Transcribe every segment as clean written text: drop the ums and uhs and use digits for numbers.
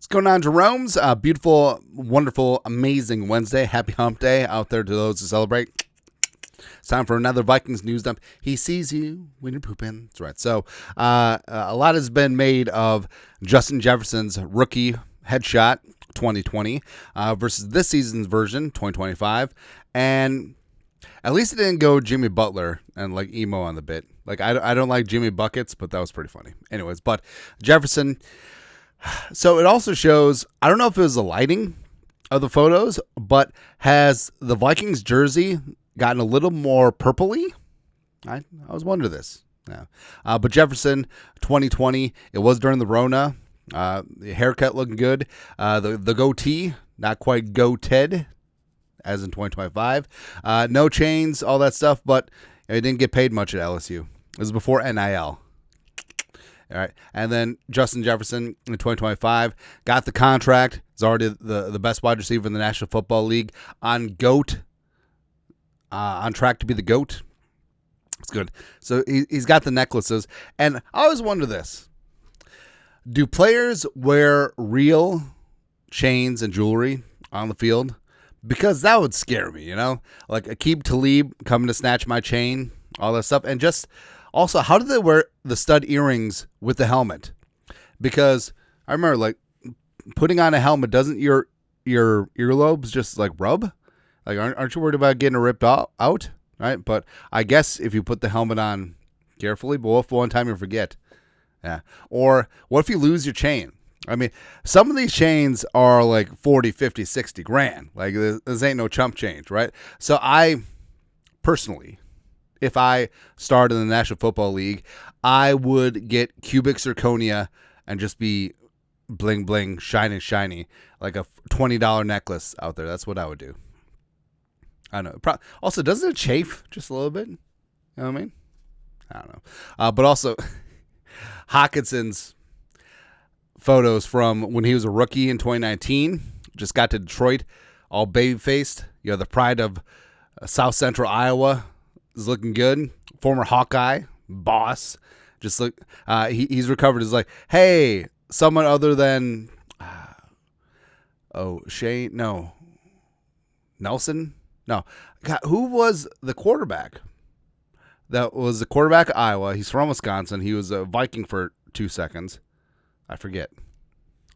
What's going on, Jerome's? Beautiful, wonderful, amazing Wednesday. Happy hump day out there to those who celebrate. It's time for another Vikings news dump. He sees you when you're pooping. That's right. So a lot has been made of Justin Jefferson's rookie headshot 2020 versus this season's version 2025. And at least it didn't go Jimmy Butler and like emo on the bit. Like I don't like Jimmy Buckets, but that was pretty funny. Anyways, but Jefferson. So it also shows, I don't know if it was the lighting of the photos, but has the Vikings jersey gotten a little more purpley? I was wondering this. Yeah. But Jefferson 2020, it was during the Rona. The haircut looking good. The goatee, not quite goated as in 2025. No chains, all that stuff, but it didn't get paid much at LSU. It was before NIL. All right, and then Justin Jefferson in 2025 got the contract. He's already the best wide receiver in the National Football League on track to be the GOAT. It's good. So he's got the necklaces, and I always wonder this: do players wear real chains and jewelry on the field? Because that would scare me, you know, like Aqib Talib coming to snatch my chain, all that stuff, and just. Also, how do they wear the stud earrings with the helmet? Because I remember, like, putting on a helmet, doesn't your earlobes just, like, rub? Like, aren't you worried about getting it ripped out? Right? But I guess if you put the helmet on carefully, but what if one time you forget? Yeah. Or what if you lose your chain? I mean, some of these chains are, like, 40, 50, 60 grand. Like, this ain't no chump change, right? So I, personally... if I started in the National Football League, I would get cubic zirconia and just be bling bling, shiny, like a $20 necklace out there. That's what I would do. I don't know. Also, doesn't it chafe just a little bit? You know what I mean? I don't know. But also, Hawkinson's photos from when he was a rookie in 2019, just got to Detroit, all baby-faced. You know, the pride of South Central Iowa. Is looking good. Former Hawkeye boss, just look. He's recovered. Is like, hey, someone other than, Shane? No, Nelson? No, God, who was the quarterback? That was the quarterback of Iowa. He's from Wisconsin. He was a Viking for 2 seconds. I forget.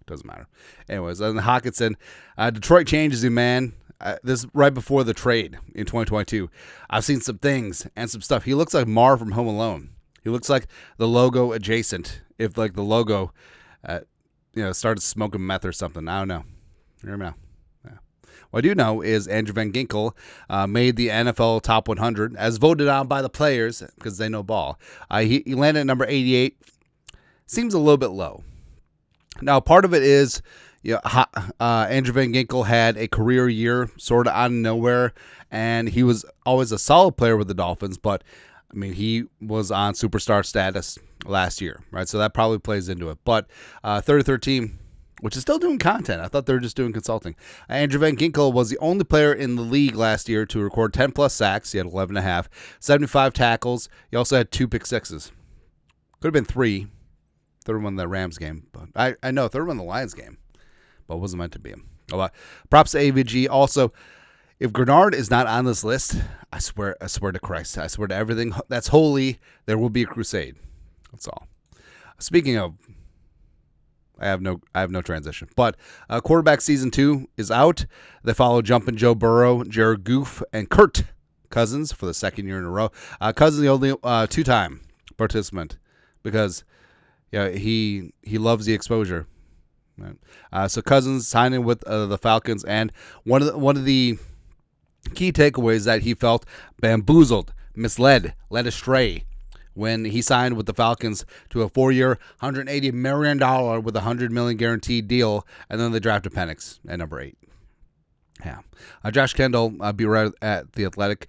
Doesn't matter. Anyways, then Hawkinson, Detroit changes him, man. This is right before the trade in 2022. I've seen some things and some stuff. He looks like Marv from Home Alone. He looks like the logo adjacent. If like the logo, started smoking meth or something. I don't know. I don't know. Yeah. What I do know is Andrew Van Ginkel made the NFL Top 100 as voted on by the players because they know ball. He landed at number 88. Seems a little bit low. Now, part of it is. Andrew Van Ginkel had a career year sort of out of nowhere, and he was always a solid player with the Dolphins, but, I mean, he was on superstar status last year, right? So that probably plays into it. But 33rd team, which is still doing content. I thought they were just doing consulting. Andrew Van Ginkel was the only player in the league last year to record 10-plus sacks. He had 11.5, 75 tackles. He also had 2 pick sixes. Could have been 3. Third one in the Rams game. But I know, third one in the Lions game. But it wasn't meant to be him. Props to AVG. Also, if Grenard is not on this list, I swear to Christ, I swear to everything that's holy, there will be a crusade. That's all. Speaking of, I have no transition. But quarterback season 2 is out. They follow Jumpin' Joe Burrow, Jared Goff, and Kirk Cousins for the second year in a row. Cousins the only 2-time participant because he loves the exposure. Right. So Cousins signing with the Falcons, and one of the key takeaways that he felt bamboozled, misled, led astray when he signed with the Falcons to a 4-year, $180 million with a $100 million guaranteed deal, and then they drafted Penix at number 8. Yeah, Josh Kendall, be right at the Athletic.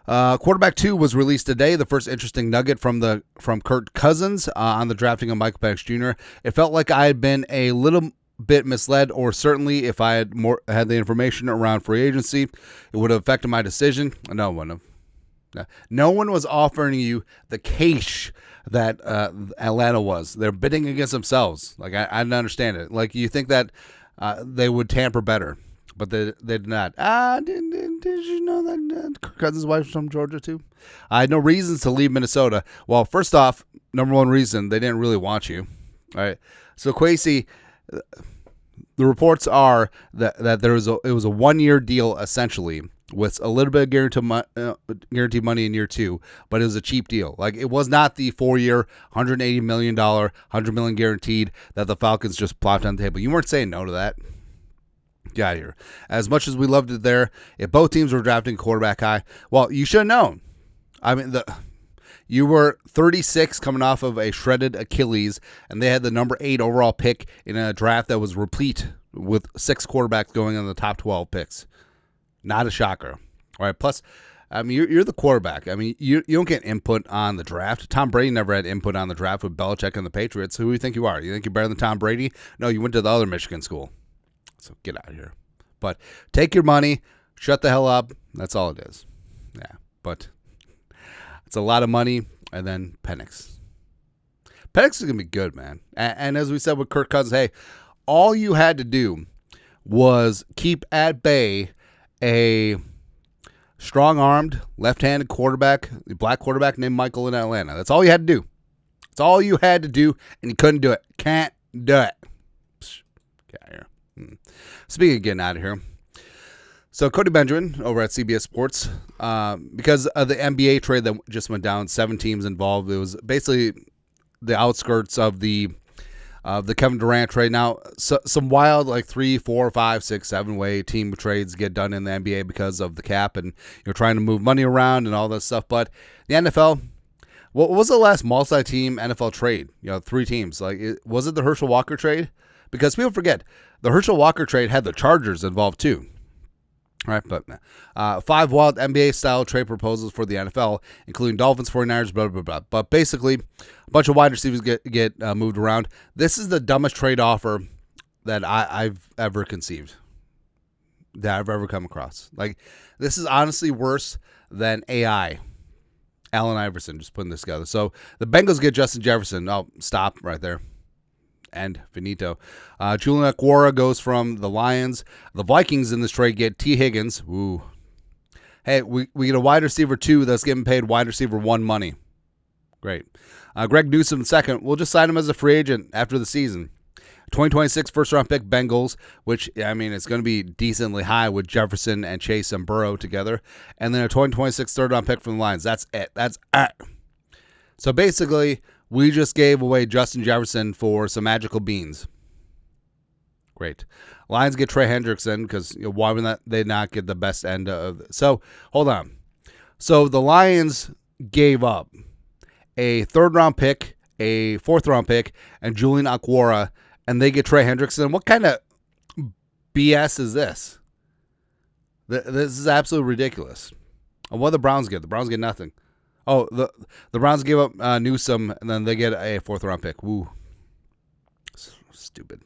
Quarterback 2 was released today. The first interesting nugget from Kirk Cousins on the drafting of Michael Penix Jr. It felt like I had been a little bit misled, or certainly if I had the information around free agency, it would have affected my decision. No, it wouldn't have. No one was offering you the cash that Atlanta was. They're bidding against themselves. Like, I didn't understand it. Like, you think that they would tamper better, but they did not. Did you know that Kirk Cousins' wife is from Georgia, too? I had no reasons to leave Minnesota. Well, first off, number one reason, they didn't really want you. All right. So, Kwesi, the reports are that it was a 1-year deal, essentially, with a little bit of guaranteed money in year 2, but it was a cheap deal. Like, it was not the 4-year, $180 million, $100 million guaranteed that the Falcons just plopped on the table. You weren't saying no to that. Get out of here. As much as we loved it there, if both teams were drafting quarterback high, well, you should have known. I mean, you were 36 coming off of a shredded Achilles, and they had the number 8 overall pick in a draft that was replete with 6 quarterbacks going in the top 12 picks. Not a shocker. All right. Plus, I mean, you're the quarterback. I mean, you don't get input on the draft. Tom Brady never had input on the draft with Belichick and the Patriots. Who do you think you are? You think you're better than Tom Brady? No, you went to the other Michigan school. So get out of here. But take your money, shut the hell up. That's all it is. Yeah, but it's a lot of money. And then Penix. Penix is going to be good, man. And as we said with Kirk Cousins, hey, all you had to do was keep at bay a strong-armed, left-handed quarterback, black quarterback named Michael in Atlanta. That's all you had to do. That's all you had to do, and you couldn't do it. Can't do it. Get out of here. Speaking of getting out of here, so Cody Benjamin over at CBS Sports, because of the NBA trade that just went down, 7 teams involved. It was basically the outskirts of the Kevin Durant trade. Now, some wild, like 3, 4, 5, 6, 7 way team trades get done in the NBA because of the cap and you're trying to move money around and all this stuff. But the NFL, what was the last multi-team NFL trade? 3 teams. Like, was it the Herschel Walker trade? Because people forget, the Herschel Walker trade had the Chargers involved too. All right, but 5 wild NBA-style trade proposals for the NFL, including Dolphins, 49ers, blah, blah, blah. But basically, a bunch of wide receivers get moved around. This is the dumbest trade offer that I've ever conceived, that I've ever come across. Like, this is honestly worse than AI. Allen Iverson just putting this together. So the Bengals get Justin Jefferson. Oh, stop right there. And finito. Julian Okwara goes from the Lions. The Vikings in this trade get T. Higgins. Ooh. Hey, we get a wide receiver 2 that's getting paid wide receiver 1 money. Great. Greg Newsome second. We'll just sign him as a free agent after the season. 2026 first-round pick Bengals, which, I mean, it's going to be decently high with Jefferson and Chase and Burrow together. And then a 2026 third-round pick from the Lions. That's it. That's it. So basically, we just gave away Justin Jefferson for some magical beans. Great. Lions get Trey Hendrickson because why would they not get the best end of it? So, hold on. So, the Lions gave up a third-round pick, a fourth-round pick, and Julian Okwara, and they get Trey Hendrickson. What kind of BS is this? This is absolutely ridiculous. And what do the Browns get? The Browns get nothing. Oh, the Browns gave up Newsome, and then they get a 4th-round pick. Woo. Stupid.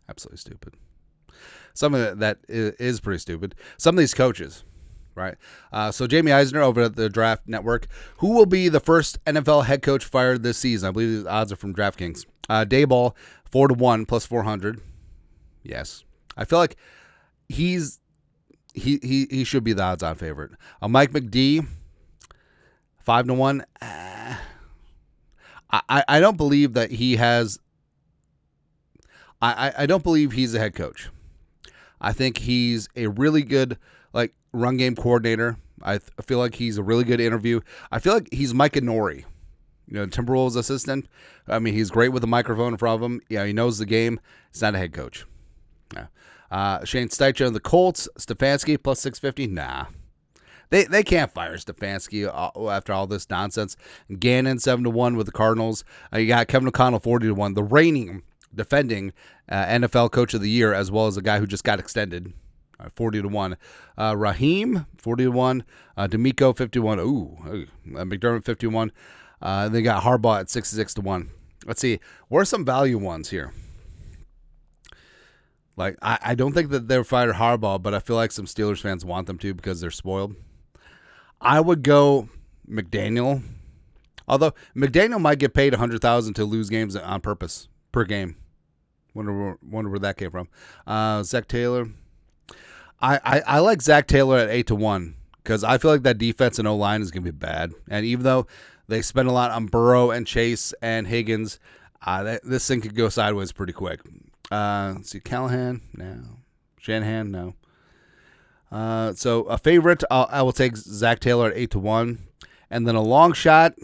Absolutely stupid. Some of that is pretty stupid. Some of these coaches, right? So Jamie Eisner over at the Draft Network, who will be the first NFL head coach fired this season? I believe these odds are from DraftKings. Dayball, 4-1 plus 400. Yes. I feel like he should be the odds-on favorite. Mike McD, 5-1. I don't believe that he has. I don't believe he's a head coach. I think he's a really good run game coordinator. I feel like he's a really good interview. I feel like he's Mike Nori, Timberwolves assistant. I mean, he's great with a microphone in front of him. Yeah, he knows the game. He's not a head coach. Yeah. Shane Steichen of the Colts, Stefanski plus 650. Nah. They can't fire Stefanski after all this nonsense. Gannon 7-1 with the Cardinals. You got Kevin O'Connell 40-1, the reigning defending NFL Coach of the Year, as well as a guy who just got extended. 40-1. Raheem 40-1. D'Amico 51. Ooh, McDermott 51. They got Harbaugh at 66-1. Let's see. What are some value ones here? I don't think that they're fired Harbaugh, but I feel like some Steelers fans want them to because they're spoiled. I would go McDaniel. Although McDaniel might get paid $100,000 to lose games on purpose per game. Wonder where that came from. Zach Taylor. I like Zach Taylor at 8-1 because I feel like that defense and O-line is going to be bad. And even though they spend a lot on Burrow and Chase and Higgins, this thing could go sideways pretty quick. Let's see, Callahan, no. Shanahan, no. So a favorite, I will take Zach Taylor at 8-1. And then a long shot.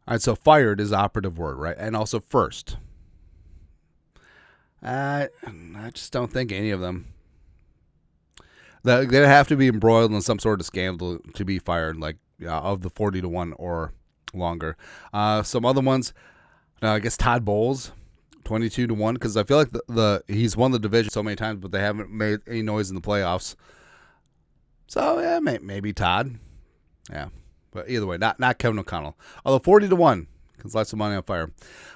All right, so fired is the operative word, right? And also first. I just don't think any of them. They'd have to be embroiled in some sort of scandal to be fired, like of the 40-1 or longer. Some other ones, I guess Todd Bowles, 22-1, because I feel like he's won the division so many times, but they haven't made any noise in the playoffs. So yeah, maybe Todd. Yeah. But either way, not Kevin O'Connell. Although 40-1, because lots of money on fire.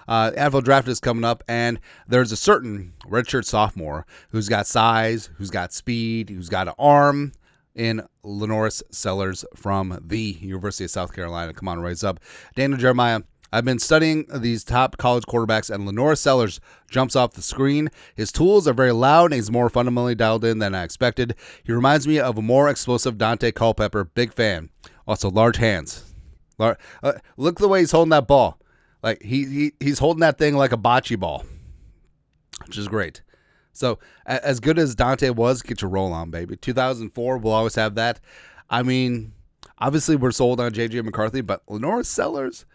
NFL draft is coming up, and there's a certain redshirt sophomore who's got size, who's got speed, who's got an arm in Lenoris Sellers from the University of South Carolina. Come on, raise up. Daniel Jeremiah, I've been studying these top college quarterbacks, and Lenoris Sellers jumps off the screen. His tools are very loud, and he's more fundamentally dialed in than I expected. He reminds me of a more explosive Dante Culpepper. Big fan. Also, large hands. Look the way he's holding that ball. Like he's holding that thing like a bocce ball, which is great. So as good as Dante was, get your roll on, baby. 2004, we'll always have that. I mean, obviously we're sold on J.J. McCarthy, but Lenoris Sellers,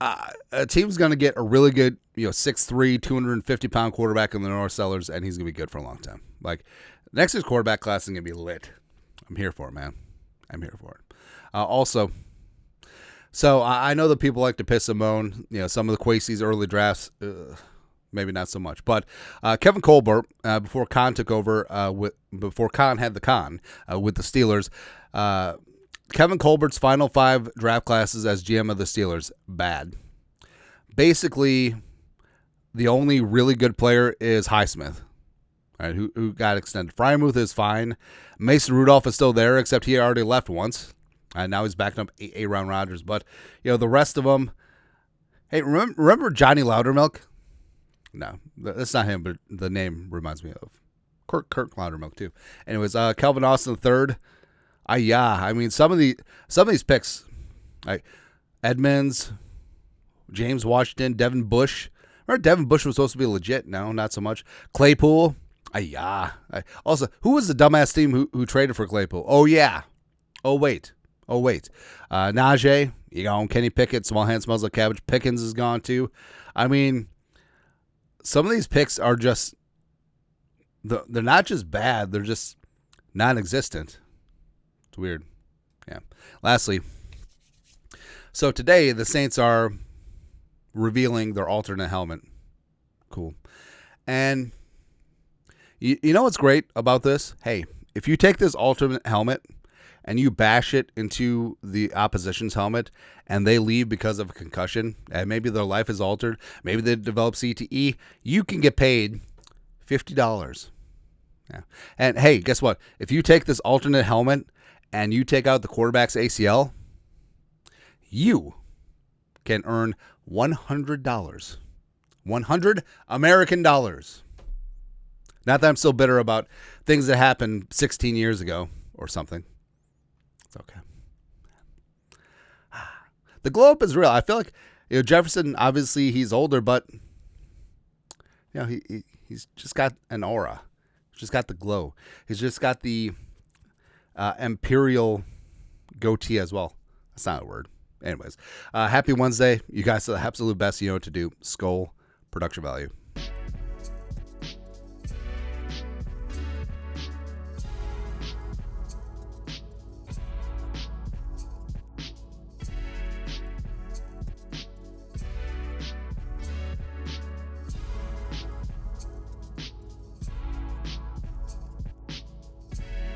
a team's going to get a really good, 6'3", 250-pound quarterback in Lenoris Sellers, and he's going to be good for a long time. Like, next year's quarterback class is going to be lit. I'm here for it, man. I'm here for it. Also, so I know that people like to piss and moan. Some of the Kwesi's early drafts, maybe not so much. But Kevin Colbert, before Khan took over, before Khan had the Khan with the Steelers, Kevin Colbert's final 5 draft classes as GM of the Steelers, bad. Basically, the only really good player is Highsmith, right, who got extended. Fryermuth is fine. Mason Rudolph is still there, except he already left once. And now he's backing up Aaron Rodgers. But, the rest of them. Hey, remember Johnny Loudermilk? No, that's not him, but the name reminds me of Kirk Loudermilk, too. Anyways, Calvin Austin III. I mean, some of these picks, like Edmonds, James Washington, Devin Bush. Remember Devin Bush was supposed to be legit? No, not so much. Claypool. Also, who was the dumbass team who traded for Claypool? Oh, yeah. Oh, wait. Najee, Kenny Pickett, small hand smells like cabbage. Pickens is gone too. I mean, some of these picks are just, they're not just bad, they're just non-existent. It's weird. Yeah. Lastly, so today the Saints are revealing their alternate helmet. Cool. And you know what's great about this? Hey, if you take this alternate helmet and you bash it into the opposition's helmet and they leave because of a concussion and maybe their life is altered, maybe they develop CTE, you can get paid $50. Yeah. And hey, guess what? If you take this alternate helmet and you take out the quarterback's ACL, you can earn $100. 100 American dollars. Not that I'm still bitter about things that happened 16 years ago or something. It's okay. The glow up is real. I feel like Jefferson, obviously he's older, but he's just got an aura. He's just got the glow. He's just got the imperial goatee as well. That's not a word. Anyways, happy Wednesday. You guys are the absolute best. You know what to do. Skull production value.